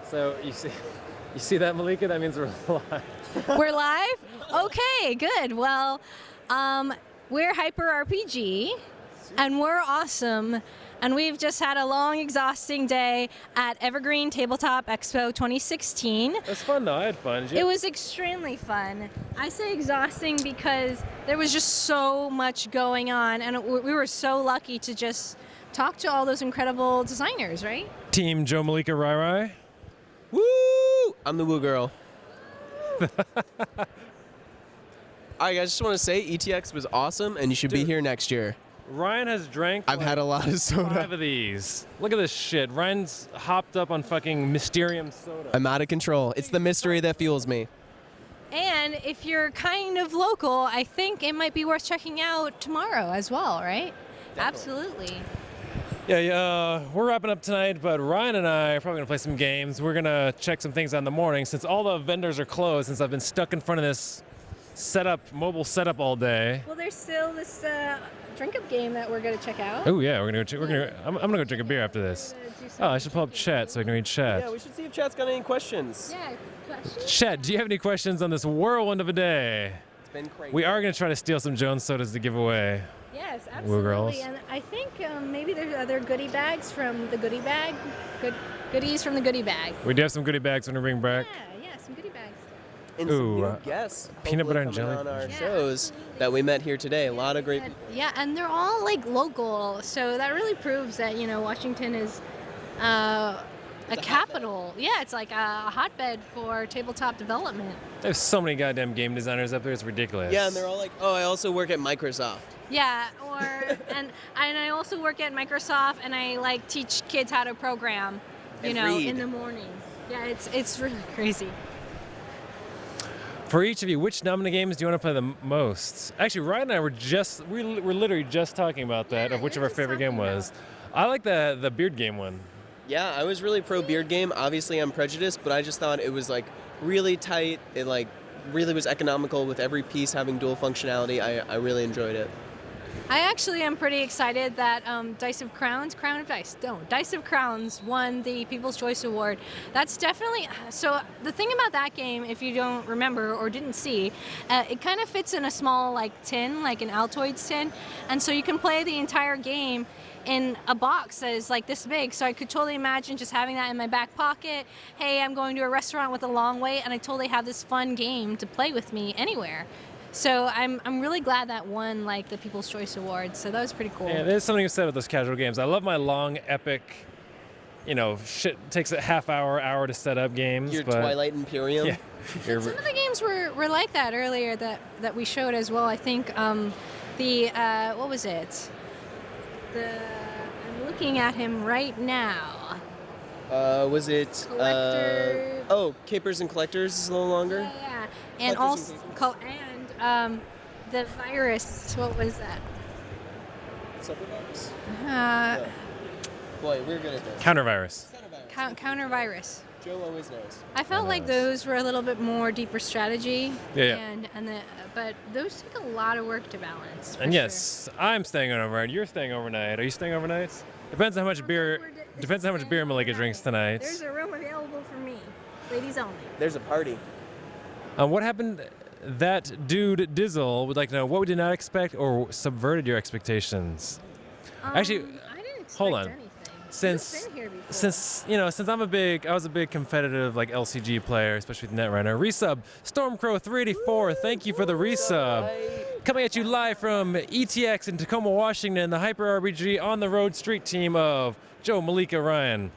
So you see that, Malika? That means we're live. We're live? Okay, good. Well, we're Hyper RPG, and we're awesome. And we've just had a long, exhausting day at Evergreen Tabletop Expo 2016. It was fun, though. I had fun. It was extremely fun. I say exhausting because there was just so much going on, and we were so lucky to just talk to all those incredible designers, right? Team Joe, Malika, Rai Rai. Woo! I'm the woo girl. All right, guys, just want to say ETX was awesome, and you should be here next year. Ryan has drank I've had a lot of soda. 5 of these. Look at this shit. Ryan's hopped up on fucking Mysterium soda. I'm out of control. It's the mystery that fuels me. And if you're kind of local, I think it might be worth checking out tomorrow as well, right? Definitely. Absolutely. Yeah, we're wrapping up tonight, but Ryan and I are probably going to play some games. We're going to check some things out in the morning since all the vendors are closed, since I've been stuck in front of this mobile setup all day. Well, there's still this drink-up game that we're going to check out. Oh, yeah, I'm going to go drink a beer after this. Oh, I should pull up chat so I can read chat. Yeah, we should see if chat's got any questions. Yeah, questions? Chat, do you have any questions on this whirlwind of a day? It's been crazy. We are going to try to steal some Jones sodas to give away. Yes, Woo girls. absolutely. And I think maybe there's other goodie bags from the goodie bag. Goodies from the goodie bag. We do have some goodie bags when we bring back. Yeah, some goodie bags. And some Ooh, new guests. peanut butter and hopefully jelly. coming on our Yeah, shows absolutely. that we met here today. A lot of great people. Yeah, and they're all like local, so that really proves that Washington is a capital. Yeah, it's like a hotbed for tabletop development. There's so many goddamn game designers up there, it's ridiculous. Yeah, and they're all like, oh, I also work at Microsoft. Yeah, and I also work at Microsoft, and I like teach kids how to program, And read. in the morning. Yeah, it's really crazy. For each of you, which nominated games do you want to play the most? Actually, Ryan and I were we're literally just talking about that, Yeah, of which of we're our just favorite game talking was. I like the beard game one. Yeah, I was really pro beard game. Obviously, I'm prejudiced, but I just thought it was like really tight. It like really was economical with every piece having dual functionality. I really enjoyed it. I actually am pretty excited that Dice of Crowns won the People's Choice Award. That's definitely, so the thing about that game, if you don't remember or didn't see, it kind of fits in a small like tin, like an Altoids tin, and so you can play the entire game in a box that is like this big, so I could totally imagine just having that in my back pocket. Hey, I'm going to a restaurant with a long wait, and I totally have this fun game to play with me anywhere. So I'm really glad that won like the People's Choice Award. So that was pretty cool. Yeah, there's something said with those casual games. I love my long, epic, shit takes a half hour to set up games. Your but Twilight Imperium. Yeah. And some of the games were like that earlier that we showed as well. I think what was it? I'm looking at him right now. Was it? Collector. Capers and Collectors is a little longer. Yeah. And Collectors also the virus. What was that? Supervirus. Boy, we're good at this. Countervirus. Counter virus. Joe always knows. I felt like those were a little bit more deeper strategy. Yeah. But those take a lot of work to balance. for And sure. yes, I'm staying overnight. You're staying overnight. Are you staying overnight? Depends on how much beer. Depends on how much beer Malika drinks tonight. There's a room available for me, ladies only. There's a party. What happened? That dude Dizzle would like to know what we did not expect or subverted your expectations. Actually, I didn't expect hold on. anything. Since You've been here before. since I was a big competitive like LCG player, especially with Netrunner. Resub Stormcrow 384. Thank you for the resub. Coming at you live from ETX in Tacoma, Washington, the Hyper RPG on the road street team of Joe, Malika, Ryan.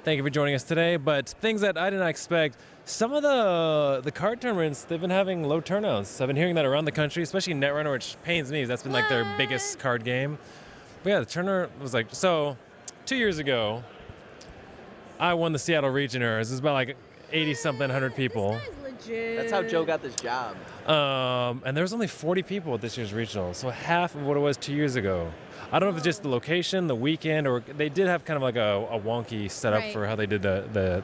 Thank you for joining us today. But things that I did not expect. Some of the card tournaments, they've been having low turnouts. I've been hearing that around the country, especially Netrunner, which pains me because that's been like their biggest card game. But yeah, the turnout was like, so 2 years ago, I won the Seattle Regioners. It was about like 80-something, 100 people. This guy's legit. That's how Joe got this job. And there was only 40 people at this year's regional, so half of what it was 2 years ago. I don't know if it's just the location, the weekend, or they did have kind of like a wonky setup Right. for how they did the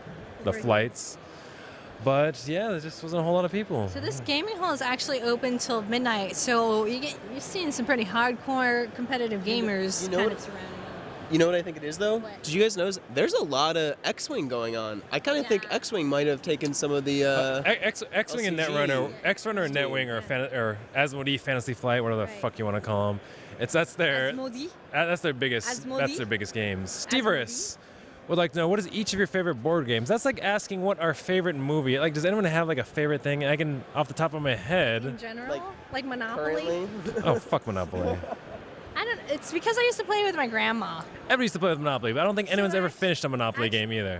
flights. But yeah, there just wasn't a whole lot of people. So this gaming hall is actually open till midnight. So you're seeing some pretty hardcore competitive gamers You know kind what- of surrounding. You know what I think it is, though? What? Did you guys notice? There's a lot of X-Wing going on. I kind of think Yeah. X-Wing might have taken some of the... X-Wing and LCG Netrunner, X-Runner and scheme. Netwing or Asmodee Fantasy Flight, whatever the Right. fuck you want to call them. That's their biggest Asmodee? games. Steverus would like to know, what is each of your favorite board games? That's like asking what our favorite movie. Like, does anyone have like a favorite thing? I can, off the top of my In head. general, like Monopoly. Currently. Oh, fuck Monopoly. I don't. It's because I used to play with my grandma. Everybody used to play with Monopoly, but I don't think anyone's ever that's- finished a Monopoly game either.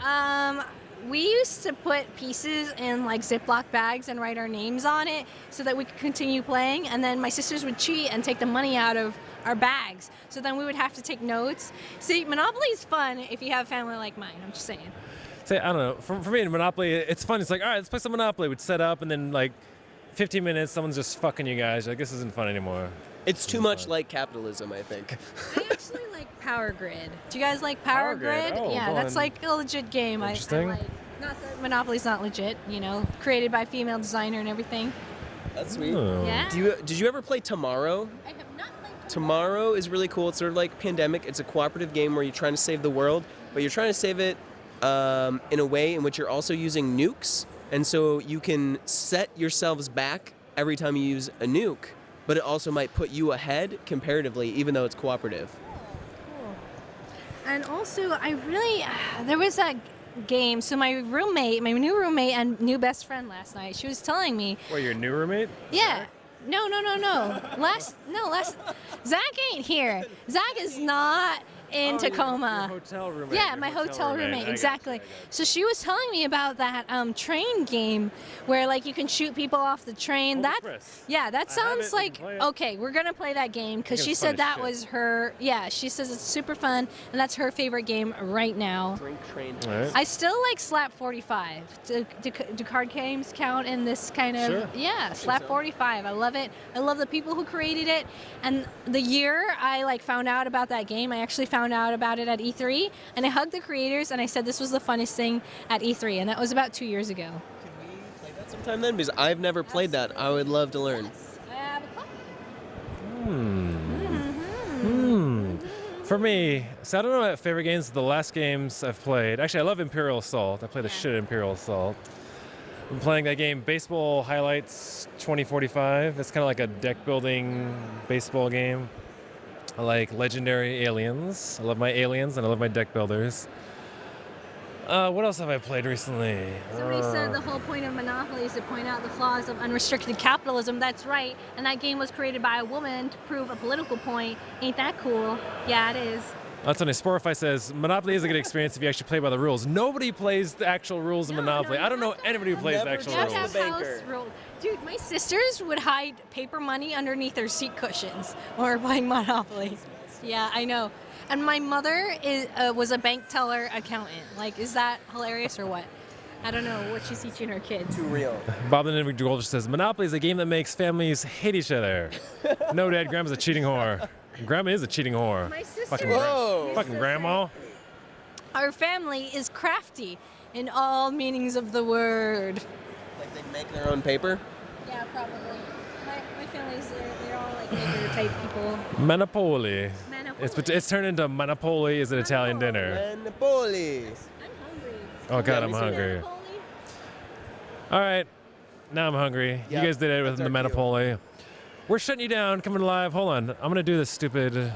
We used to put pieces in like Ziploc bags and write our names on it so that we could continue playing. And then my sisters would cheat and take the money out of our bags. So then we would have to take notes. See, Monopoly is fun if you have family like mine. I'm just saying. Say, I don't know. For me, in Monopoly, it's fun. It's like, all right, let's play some Monopoly. We'd set up, and then like 15 minutes, someone's just fucking you guys. You're like, this isn't fun anymore. It's too much like capitalism, I think. I actually like Power Grid. Do you guys like Power Grid? Oh, yeah, go that's on. like a legit game. I Interesting. like. Not that Monopoly's not legit, you know, created by a female designer and everything. That's sweet. Oh. Yeah. Did you ever play Tomorrow? I have not played Tomorrow is really cool. It's sort of like Pandemic. It's a cooperative game where you're trying to save the world, but you're trying to save it in a way in which you're also using nukes. And so you can set yourselves back every time you use a nuke, but it also might put you ahead comparatively, even though it's cooperative. Cool. And also, there was that game. So my new roommate and new best friend last night, she was telling me, What, your new roommate? yeah. No. Zach ain't here. Zach is not in Tacoma. Your hotel roommate. Yeah, your my hotel roommate, I exactly. gotcha. So she was telling me about that train game where like you can shoot people off the train. Holy That Chris. yeah, that I have sounds it, like we can play it. okay. We're gonna play that game because think she it's fun said as that shit. was her. Yeah, she says it's super fun and that's her favorite game right now. Drink train. All right. I still like Slap 45. Do card games count in this kind of? Sure. Yeah, Slap so. 45. I love it. I love the people who created it. And the year I like found out about that game, I actually found out about it at E3, and I hugged the creators and I said this was the funnest thing at E3, and that was about 2 years ago. Can we play that sometime then? Because I've never played that. I would love to learn. Yes, I have a copy. For me, so I don't know what favorite games. The last games I've played. Actually, I love Imperial Assault. I play the Yeah. shit out of Imperial Assault. I'm playing that game, Baseball Highlights 2045. It's kind of like a deck building baseball game. I like Legendary Aliens. I love my aliens and I love my deck builders. What else have I played recently? Somebody said the whole point of Monopoly is to point out the flaws of unrestricted capitalism. That's right. And that game was created by a woman to prove a political point. Ain't that cool? Yeah, it is. That's funny. Sporify says Monopoly is a good experience if you actually play by the rules. Nobody plays the actual rules of No, Monopoly. no, I don't know you have to- anybody who plays the Never actual You have rules. to rules. have The house banker. rules. Dude, my sisters would hide paper money underneath their seat cushions when we were playing Monopoly. Yeah, I know. And my mother was a bank teller accountant. Like, is that hilarious or what? I don't know what she's teaching her kids. Too real. Bob the Ninja Gold says Monopoly is a game that makes families hate each other. No, Dad, Grandma's a cheating whore. Grandma is a cheating whore. My sister, Fucking, Whoa. fucking grandma. our family is crafty in all meanings of the word. Like they make their own paper? Yeah, probably. My family's, they're all like maker type people. Monopoly. Monopoly. It's turned into Monopoly is an Italian dinner. Monopoly. I'm hungry. Oh, God, Yeah, I'm me too. hungry. Monopoly? All right. Now I'm hungry. Yep, You guys did it with that's the our cue. Monopoly. We're shutting you down, coming live. Hold on. I'm going to do this stupid.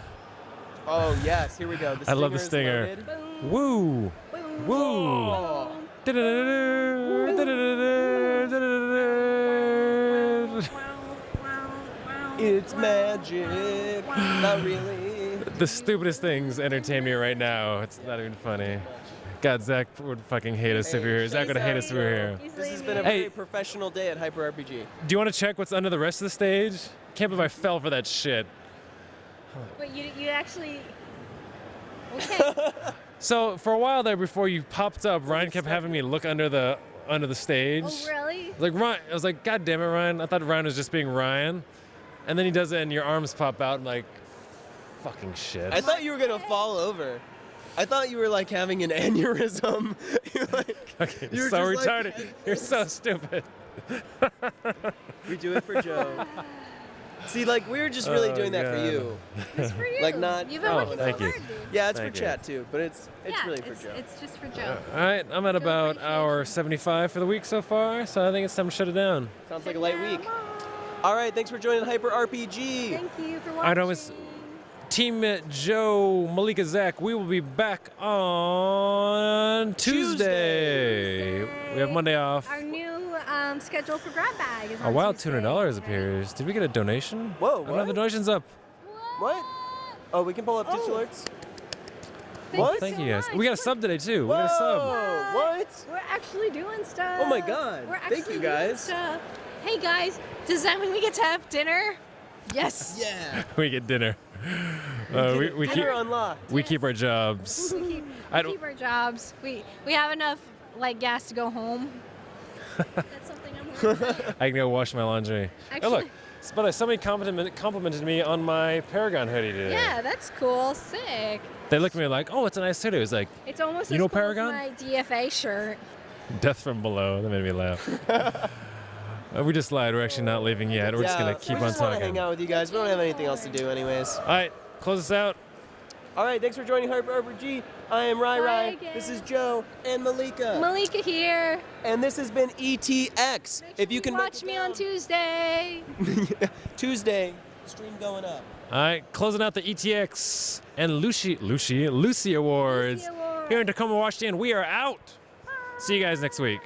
Oh, yes. Here we go. The I love the is stinger. loaded. Boom. Woo. Boom. Woo. Oh. It's magic. Not really. The stupidest things entertain me right now. It's not even funny. God, Zach would fucking hate us if we were here. Zach would hate us if we were here. This has been a Hey. very professional day at Hyper RPG. Do you want to check what's under the rest of the stage? Can't believe I fell for that shit. Wait, you actually. Okay. So for a while there, before you popped up, Ryan kept having me look under the stage. Oh, really? Like Ryan, I was like, God damn it, Ryan! I thought Ryan was just being Ryan, and then he does it, and your arms pop out, and like, fucking shit. I thought you were gonna fall over. I thought you were like having an aneurysm. You're like, Okay, you you're were so just, like- retarded. You're so stupid. we do it for Joe. See, like we were just really Oh, doing that for God. you. It's for you. Like, not- You've been Oh, working so thank you. hard, dude. Yeah, it's Thank for you. chat too, but it's Yeah, really for Joe. It's just for Joe. All right, I'm at about appreciate hour you. 75 for the week so far, so I think it's time to shut it down. Sounds like a light week. All right, thanks for joining Hyper RPG. Thank you for watching. All right, I was Team Joe, Malika, Zach. We will be back on Tuesday. We have Monday off. Our new schedule for grab bag is A on wild Tuesday. $200 appears. Did we get a donation? Whoa, I don't have what? the donations up. What? Oh, we can pull up Twitch alerts. Thank Thank so you guys. much. We got a sub today too. We got a sub. Whoa, what? We're actually doing stuff. Oh my God. We're Thank actually you, doing guys. stuff. Hey guys, does that mean we get to have dinner? Yes. Yeah. We get dinner. We keep Dinner unlocked. we keep our jobs. We I don't- keep our jobs. We have enough like gas to go home. That's something I'm working on. I can go wash my laundry. Oh look, somebody complimented me on my Paragon hoodie today. Yeah, that's cool. Sick. They looked at me like, "Oh, it's a nice hoodie." It was like, It's almost You as know cool Paragon? as my DFA shirt. "Death from below." That made me laugh. We just lied. We're actually not leaving yet. We're just gonna keep we on just wanna talking. hang out with you guys. We don't have anything else to do, anyways. All right, close us out. All right, thanks for joining Hyper RPG. I am Rai Bye Rai. again. This is Joe and Malika. Malika here. And this has been ETX. If you can watch me on Tuesday. Tuesday, stream going up. All right, closing out the ETX and Lucy Awards Lucy Awards. here in Tacoma, Washington. We are out. See you guys next week.